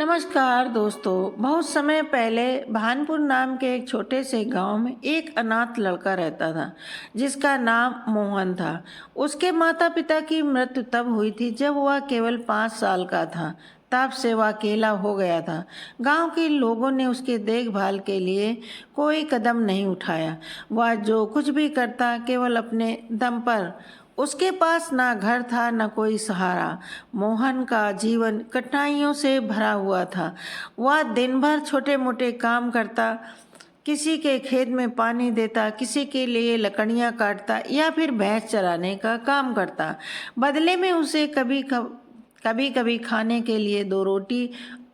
नमस्कार दोस्तों। बहुत समय पहले भानपुर नाम के एक छोटे से गांव में एक अनाथ लड़का रहता था जिसका नाम मोहन था। उसके माता पिता की मृत्यु तब हुई थी जब वह केवल 5 साल का था। तब से वह अकेला हो गया था। गांव के लोगों ने उसके देखभाल के लिए कोई कदम नहीं उठाया। वह जो कुछ भी करता केवल अपने दम पर। उसके पास ना घर था ना कोई सहारा। मोहन का जीवन कठिनाइयों से भरा हुआ था। वह दिन भर छोटे मोटे काम करता, किसी के खेत में पानी देता, किसी के लिए लकड़ियाँ काटता या फिर भैंस चराने का काम करता। बदले में उसे कभी कभी खाने के लिए 2 रोटी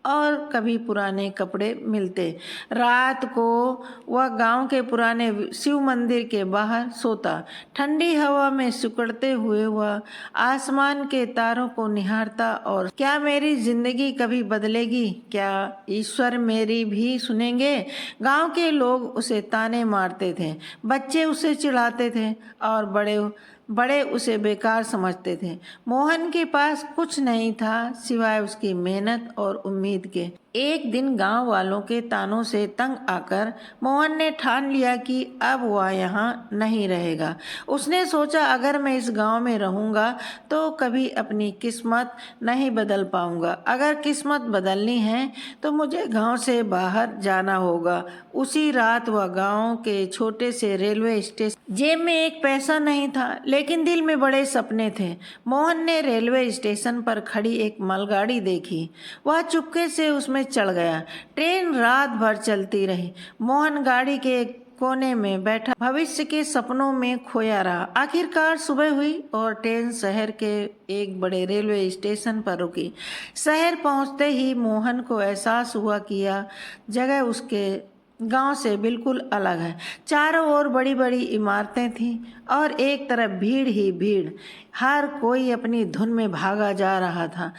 और कभी पुराने कपड़े मिलते। रात को वह गांव के पुराने शिव मंदिर के बाहर सोता। ठंडी हवा में सिकुड़ते हुए वह आसमान के तारों को निहारता और क्या मेरी जिंदगी कभी बदलेगी, क्या ईश्वर मेरी भी सुनेंगे। गांव के लोग उसे ताने मारते थे, बच्चे उसे चिढ़ाते थे और बड़े बड़े उसे बेकार समझते थे। मोहन के पास कुछ नहीं था सिवाय उसकी मेहनत और उम्मीद के। एक दिन गांव वालों के तानों से तंग आकर मोहन ने ठान लिया कि अब वह यहाँ नहीं रहेगा। उसने सोचा अगर मैं इस गांव में रहूँगा तो कभी अपनी किस्मत नहीं बदल पाऊँगा। अगर किस्मत बदलनी है तो मुझे गांव से बाहर जाना होगा। उसी रात वह गांव के छोटे से रेलवे स्टेशन। जेब में एक पैसा नहीं था लेकिन दिल में बड़े सपने थे। मोहन ने रेलवे स्टेशन पर खड़ी एक मालगाड़ी देखी। वह चुपके से उसमें चढ़ गया। ट्रेन रात भर चलती रही। मोहन गाड़ी के कोने में बैठा भविष्य के सपनों में खोया रहा। आखिरकार सुबह हुई और ट्रेन शहर के एक बड़े रेलवे स्टेशन पर रुकी। शहर पहुंचते ही मोहन को एहसास हुआ कि यह जगह उसके गांव से बिल्कुल अलग है। चारों ओर बड़ी बड़ी इमारतें थीं और एक तरफ भीड़ ही भीड़। हर कोई अपनी धुन में भागा जा रहा था,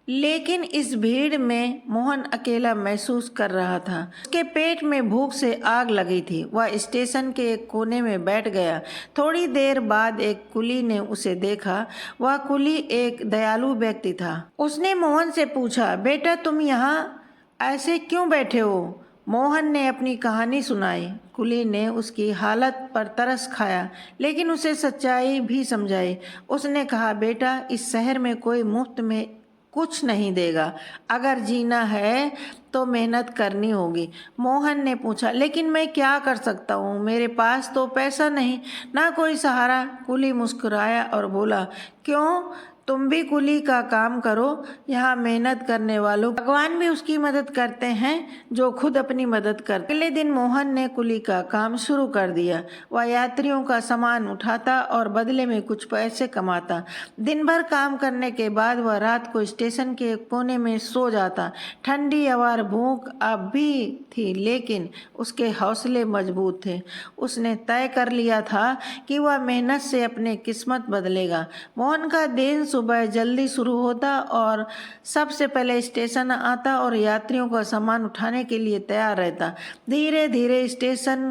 लेकिन इस भीड़ में मोहन अकेला महसूस कर रहा था। उसके पेट में भूख से आग लगी थी। वह स्टेशन के एक कोने में बैठ गया। थोड़ी देर बाद एक कुली ने उसे देखा। वह कुली एक दयालु व्यक्ति था। उसने मोहन से पूछा, बेटा तुम यहाँ ऐसे क्यों बैठे हो? मोहन ने अपनी कहानी सुनाई। कुली ने उसकी हालत पर तरस खाया लेकिन उसे सच्चाई भी समझाई। उसने कहा, बेटा इस शहर में कोई मुफ्त में कुछ नहीं देगा। अगर जीना है तो मेहनत करनी होगी। मोहन ने पूछा, लेकिन मैं क्या कर सकता हूँ? मेरे पास तो पैसा नहीं, ना कोई सहारा। कुली मुस्कुराया और बोला, क्यों, तुम भी कुली का काम करो। यहाँ मेहनत करने वालों भगवान भी उसकी मदद करते हैं जो खुद अपनी मदद करते। अगले दिन मोहन ने कुली का काम शुरू कर दिया। वह यात्रियों का सामान उठाता और बदले में कुछ पैसे कमाता। दिन भर काम करने के बाद वह रात को स्टेशन के कोने में सो जाता। ठंडी हवा, भूख अब भी थी लेकिन उसके हौसले मजबूत थे। उसने तय कर लिया था कि वह मेहनत से अपनी किस्मत बदलेगा। मोहन का दिन सुबह जल्दी शुरू होता और सबसे पहले स्टेशन आता और यात्रियों का सामान उठाने के लिए तैयार रहता। धीरे धीरे स्टेशन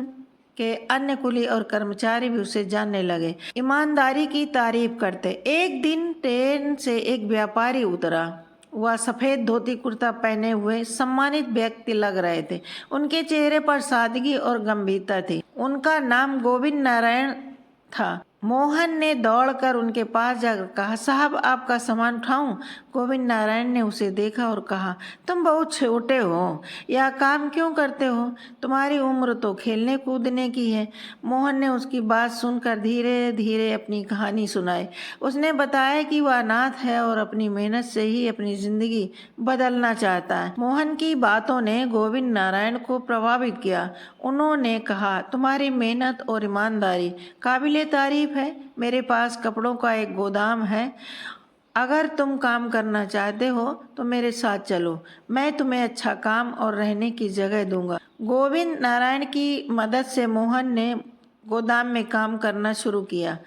के अन्य कुली और कर्मचारी भी उसे जानने लगे, ईमानदारी की तारीफ करते। एक दिन ट्रेन से एक व्यापारी उतरा। वह सफ़ेद धोती कुर्ता पहने हुए सम्मानित व्यक्ति लग रहे थे। उनके चेहरे पर सादगी और गंभीरता थी। उनका नाम गोविंद नारायण था। मोहन ने दौड़कर उनके पास जाकर कहा, साहब आपका सामान उठाऊं? गोविंद नारायण ने उसे देखा और कहा, तुम बहुत छोटे हो, यह काम क्यों करते हो? तुम्हारी उम्र तो खेलने कूदने की है। मोहन ने उसकी बात सुनकर धीरे धीरे अपनी कहानी सुनाई। उसने बताया कि वह अनाथ है और अपनी मेहनत से ही अपनी जिंदगी बदलना चाहता है। मोहन की बातों ने गोविंद नारायण को प्रभावित किया। उन्होंने कहा, तुम्हारी मेहनत और ईमानदारी काबिले तारीफ है। मेरे पास कपड़ों का एक गोदाम है। अगर तुम काम करना चाहते हो तो मेरे साथ चलो, मैं तुम्हें अच्छा काम और रहने की जगह दूंगा। गोविंद नारायण की मदद से मोहन ने गोदाम में काम करना शुरू किया।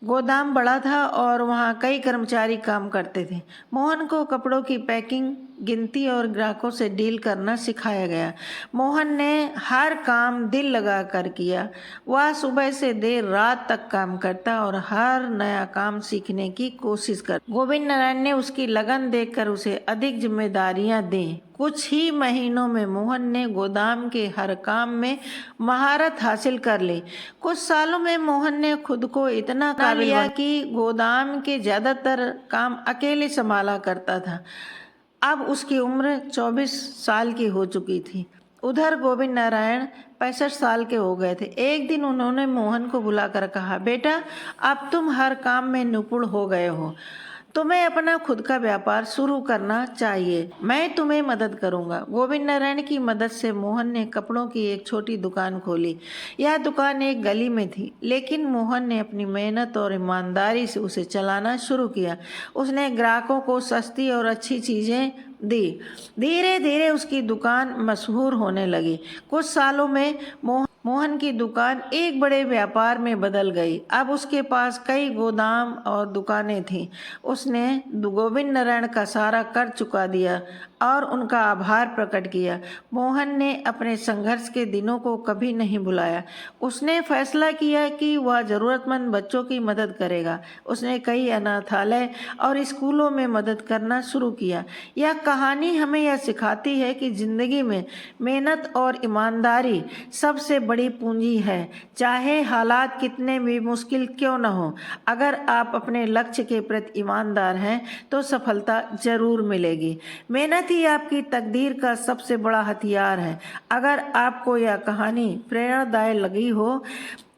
गोदाम बड़ा था और वहाँ कई कर्मचारी काम करते थे। मोहन को कपड़ों की पैकिंग, गिनती और ग्राहकों से डील करना सिखाया गया। मोहन ने हर काम दिल लगा कर किया। वह सुबह से देर रात तक काम करता और हर नया काम सीखने की कोशिश कर। गोविंद नारायण ने उसकी लगन देखकर उसे अधिक जिम्मेदारियां दी। कुछ ही महीनों में मोहन ने गोदाम के हर काम में महारत हासिल कर ली। कुछ सालों में मोहन ने खुद को इतना काबिल लिया कि गोदाम के ज़्यादातर काम अकेले संभाला करता था। अब उसकी उम्र 24 साल की हो चुकी थी। उधर गोविंद नारायण 65 साल के हो गए थे। एक दिन उन्होंने मोहन को बुलाकर कहा, बेटा अब तुम हर काम में निपुण हो गए हो, तुम्हें अपना खुद का व्यापार शुरू करना चाहिए, मैं तुम्हें मदद करूंगा। गोविंद नारायण की मदद से मोहन ने कपड़ों की एक छोटी दुकान खोली। यह दुकान एक गली में थी, लेकिन मोहन ने अपनी मेहनत और ईमानदारी से उसे चलाना शुरू किया। उसने ग्राहकों को सस्ती और अच्छी चीज़ें दी। धीरे धीरे उसकी दुकान मशहूर होने लगी। कुछ सालों में मोहन की दुकान एक बड़े व्यापार में बदल गई। अब उसके पास कई गोदाम और दुकानें थीं। उसने गोविंद नारायण का सारा कर चुका दिया और उनका आभार प्रकट किया। मोहन ने अपने संघर्ष के दिनों को कभी नहीं भुलाया। उसने फैसला किया कि वह ज़रूरतमंद बच्चों की मदद करेगा। उसने कई अनाथालय और स्कूलों में मदद करना शुरू किया। यह कहानी हमें यह सिखाती है कि ज़िंदगी में मेहनत और ईमानदारी सबसे बड़ी पूंजी है। चाहे हालात कितने भी मुश्किल क्यों न हो, अगर आप अपने लक्ष्य के प्रति ईमानदार हैं तो सफलता जरूर मिलेगी। मेहनत ही आपकी तकदीर का सबसे बड़ा हथियार है। अगर आपको यह कहानी प्रेरणादायक लगी हो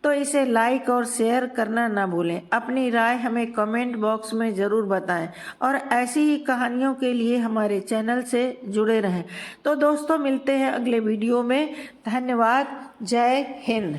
तो इसे लाइक और शेयर करना ना भूलें। अपनी राय हमें कमेंट बॉक्स में ज़रूर बताएं और ऐसी ही कहानियों के लिए हमारे चैनल से जुड़े रहें। तो दोस्तों, मिलते हैं अगले वीडियो में। धन्यवाद। जय हिंद।